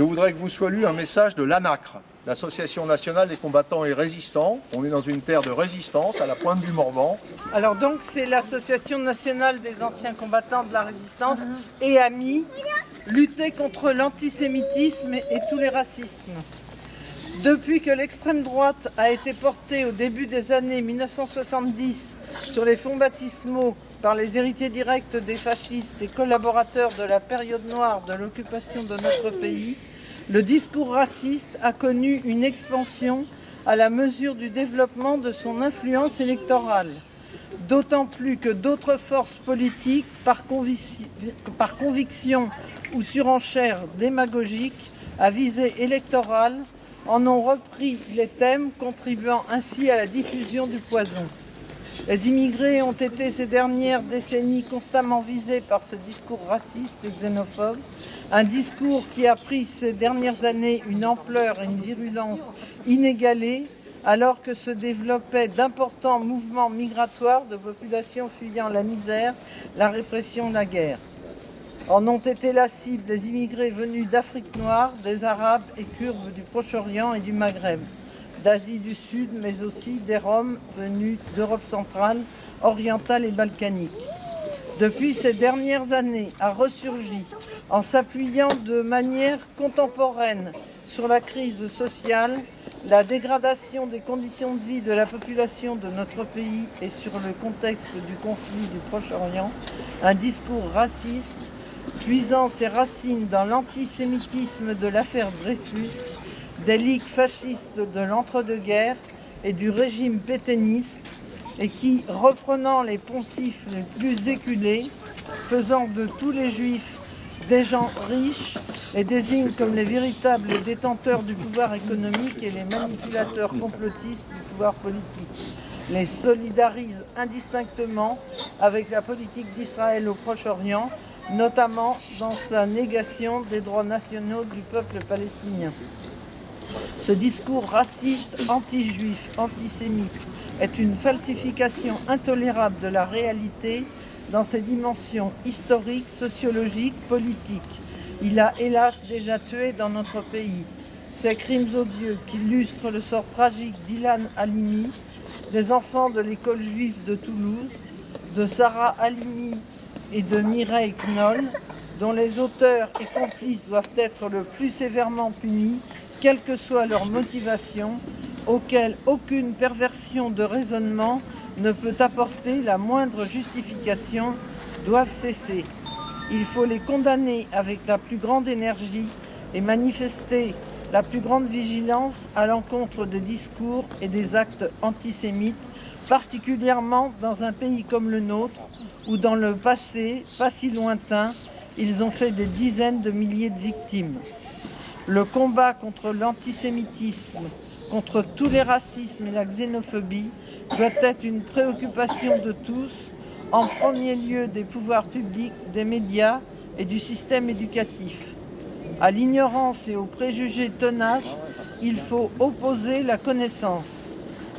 Je voudrais que vous soit lu un message de l'ANACRE, l'Association nationale des combattants et résistants. On est dans une terre de résistance, à la pointe du Morvan. Alors donc c'est l'Association nationale des anciens combattants de la résistance et amis, lutter contre l'antisémitisme et tous les racismes. Depuis que l'extrême droite a été portée au début des années 1970 sur les fonds baptismaux par les héritiers directs des fascistes et collaborateurs de la période noire de l'occupation de notre pays, le discours raciste a connu une expansion à la mesure du développement de son influence électorale. D'autant plus que d'autres forces politiques, par conviction ou surenchère démagogique à visée électorale, en ont repris les thèmes, contribuant ainsi à la diffusion du poison. Les immigrés ont été ces dernières décennies constamment visés par ce discours raciste et xénophobe, un discours qui a pris ces dernières années une ampleur et une virulence inégalées, alors que se développaient d'importants mouvements migratoires de populations fuyant la misère, la répression, la guerre. En ont été la cible des immigrés venus d'Afrique noire, des Arabes et Kurdes du Proche-Orient et du Maghreb, d'Asie du Sud, mais aussi des Roms venus d'Europe centrale, orientale et balkanique. Depuis ces dernières années, a ressurgi, en s'appuyant de manière contemporaine sur la crise sociale, la dégradation des conditions de vie de la population de notre pays et sur le contexte du conflit du Proche-Orient, un discours raciste, puisant ses racines dans l'antisémitisme de l'affaire Dreyfus, des ligues fascistes de l'entre-deux-guerres et du régime pétainiste, et qui, reprenant les poncifs les plus éculés, faisant de tous les juifs des gens riches, les désigne comme les véritables détenteurs du pouvoir économique et les manipulateurs complotistes du pouvoir politique, les solidarise indistinctement avec la politique d'Israël au Proche-Orient, notamment dans sa négation des droits nationaux du peuple palestinien. Ce discours raciste, anti-juif, antisémite est une falsification intolérable de la réalité dans ses dimensions historiques, sociologiques, politiques. Il a hélas déjà tué dans notre pays. Ces crimes odieux qui illustrent le sort tragique d'Ilan Halimi, des enfants de l'école juive de Toulouse, de Sarah Halimi et de Mireille Knoll, dont les auteurs et complices doivent être le plus sévèrement punis, quelle que soit leur motivation, auxquelles aucune perversion de raisonnement ne peut apporter la moindre justification, doivent cesser. Il faut les condamner avec la plus grande énergie et manifester la plus grande vigilance à l'encontre des discours et des actes antisémites, particulièrement dans un pays comme le nôtre, où dans le passé, pas si lointain, ils ont fait des dizaines de milliers de victimes. Le combat contre l'antisémitisme, contre tous les racismes et la xénophobie doit être une préoccupation de tous, en premier lieu des pouvoirs publics, des médias et du système éducatif. À l'ignorance et aux préjugés tenaces, il faut opposer la connaissance.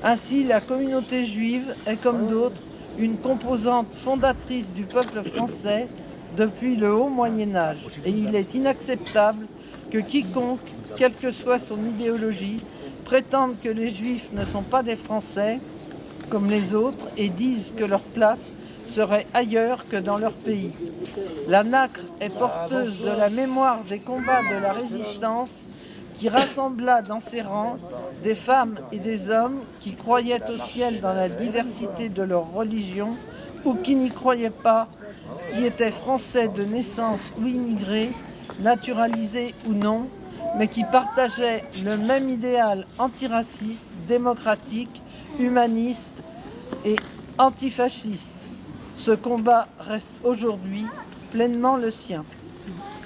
Ainsi, la communauté juive est, comme d'autres, une composante fondatrice du peuple français depuis le haut Moyen-Âge. Et il est inacceptable que quiconque, quelle que soit son idéologie, prétende que les Juifs ne sont pas des Français comme les autres et disent que leur place serait ailleurs que dans leur pays. La NACRE est porteuse de la mémoire des combats de la résistance qui rassembla dans ses rangs des femmes et des hommes qui croyaient au ciel dans la diversité de leur religion ou qui n'y croyaient pas, qui étaient français de naissance ou immigrés, naturalisés ou non, mais qui partageaient le même idéal antiraciste, démocratique, humaniste et antifasciste. Ce combat reste aujourd'hui pleinement le sien.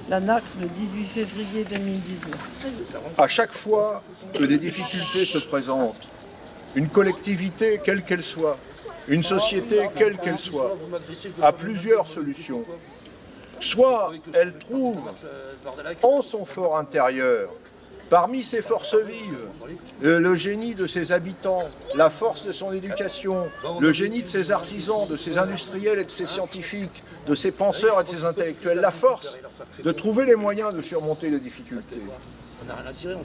La NACRE, le 18 février 2019. À chaque fois que des difficultés se présentent, une collectivité, quelle qu'elle soit, une société, quelle qu'elle soit, a plusieurs solutions. Soit elle trouve en son fort intérieur Parmi ses forces vives, le génie de ses habitants, la force de son éducation, le génie de ses artisans, de ses industriels et de ses scientifiques, de ses penseurs et de ses intellectuels, la force de trouver les moyens de surmonter les difficultés.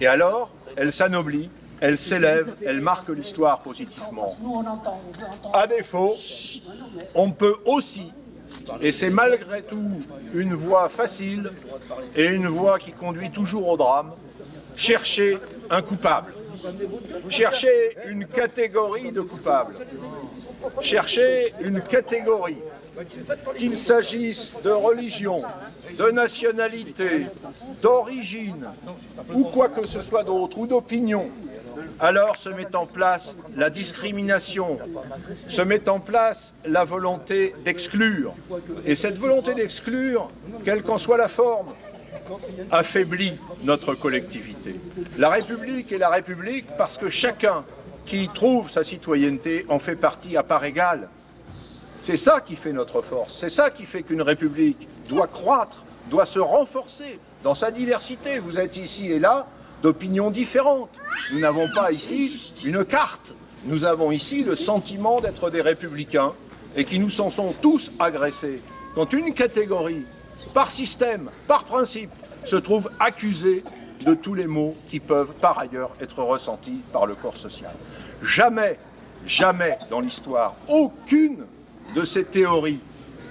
Et alors, elle s'anoblit, elle s'élève, elle marque l'histoire positivement. À défaut, on peut aussi, et c'est malgré tout une voie facile et une voie qui conduit toujours au drame, chercher un coupable, chercher une catégorie de coupables, chercher une catégorie, qu'il s'agisse de religion, de nationalité, d'origine, ou quoi que ce soit d'autre, ou d'opinion. Alors se met en place la discrimination, se met en place la volonté d'exclure. Et cette volonté d'exclure, quelle qu'en soit la forme, affaiblit notre collectivité. La République est la République parce que chacun qui trouve sa citoyenneté en fait partie à part égale. C'est ça qui fait notre force, c'est ça qui fait qu'une République doit croître, doit se renforcer dans sa diversité. Vous êtes ici et là d'opinions différentes. Nous n'avons pas ici une carte, nous avons ici le sentiment d'être des républicains et qui nous en sont tous agressés. Quand une catégorie, par système, par principe, se trouve accusée de tous les maux qui peuvent par ailleurs être ressentis par le corps social. Jamais, jamais dans l'histoire, aucune de ces théories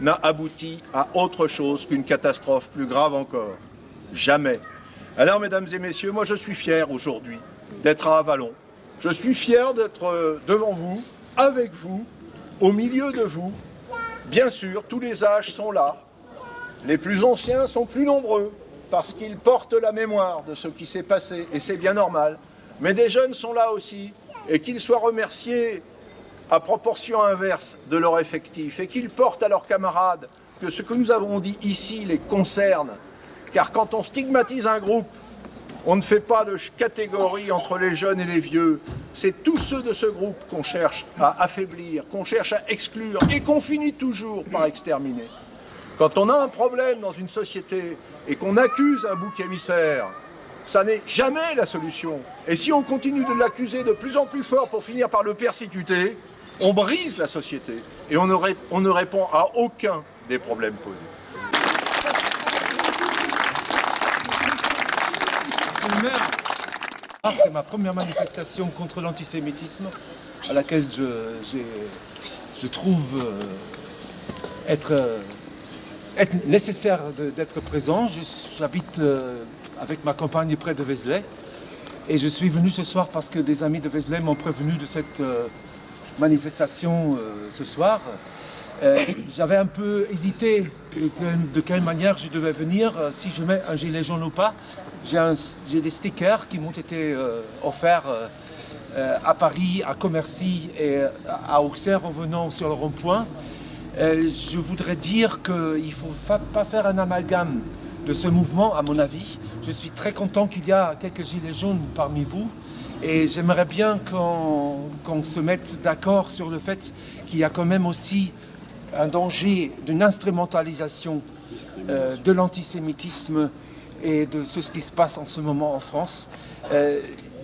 n'a abouti à autre chose qu'une catastrophe plus grave encore. Jamais. Alors, mesdames et messieurs, moi je suis fier aujourd'hui d'être à Avallon. Je suis fier d'être devant vous, avec vous, au milieu de vous. Bien sûr, tous les âges sont là. Les plus anciens sont plus nombreux parce qu'ils portent la mémoire de ce qui s'est passé, et c'est bien normal. Mais des jeunes sont là aussi, et qu'ils soient remerciés à proportion inverse de leur effectif, et qu'ils portent à leurs camarades que ce que nous avons dit ici les concerne. Car quand on stigmatise un groupe, on ne fait pas de catégorie entre les jeunes et les vieux. C'est tous ceux de ce groupe qu'on cherche à affaiblir, qu'on cherche à exclure, et qu'on finit toujours par exterminer. Quand on a un problème dans une société et qu'on accuse un bouc émissaire, ça n'est jamais la solution. Et si on continue de l'accuser de plus en plus fort pour finir par le persécuter, on brise la société et on ne répond à aucun des problèmes posés. C'est ma première manifestation contre l'antisémitisme à laquelle je trouve être nécessaire d'être présent. J'habite avec ma compagne près de Vézelay et je suis venu ce soir parce que des amis de Vézelay m'ont prévenu de cette manifestation ce soir. J'avais un peu hésité de quelle manière je devais venir, si je mets un gilet jaune ou pas. J'ai des stickers qui m'ont été offerts à Paris, à Commercy et à Auxerre en venant sur le rond-point. Je voudrais dire qu'il ne faut pas faire un amalgame de ce mouvement, à mon avis. Je suis très content qu'il y a quelques gilets jaunes parmi vous et j'aimerais bien qu'on se mette d'accord sur le fait qu'il y a quand même aussi un danger d'une instrumentalisation de l'antisémitisme et de ce qui se passe en ce moment en France.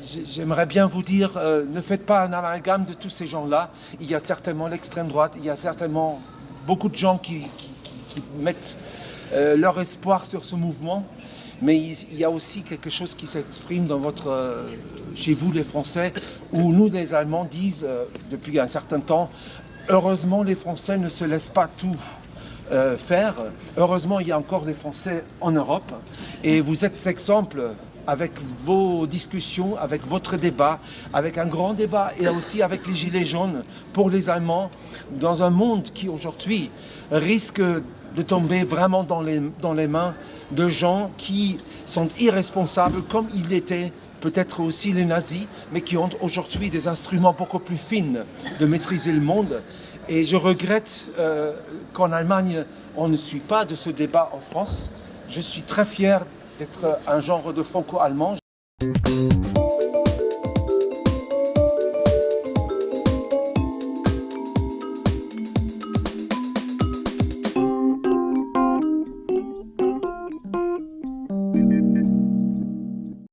J'aimerais bien vous dire, ne faites pas un amalgame de tous ces gens-là. Il y a certainement l'extrême droite, il y a certainement beaucoup de gens qui mettent leur espoir sur ce mouvement, mais il y a aussi quelque chose qui s'exprime chez vous les Français, où nous les Allemands disent depuis un certain temps, heureusement les Français ne se laissent pas tout faire. Heureusement, il y a encore des Français en Europe et vous êtes exemple avec vos discussions, avec votre débat, avec un grand débat et aussi avec les Gilets jaunes pour les Allemands dans un monde qui aujourd'hui risque de tomber vraiment dans les mains de gens qui sont irresponsables comme ils l'étaient peut-être aussi les nazis, mais qui ont aujourd'hui des instruments beaucoup plus fins de maîtriser le monde. Et je regrette qu'en Allemagne, on ne suit pas de ce débat en France. Je suis très fier d'être un genre de franco-allemand.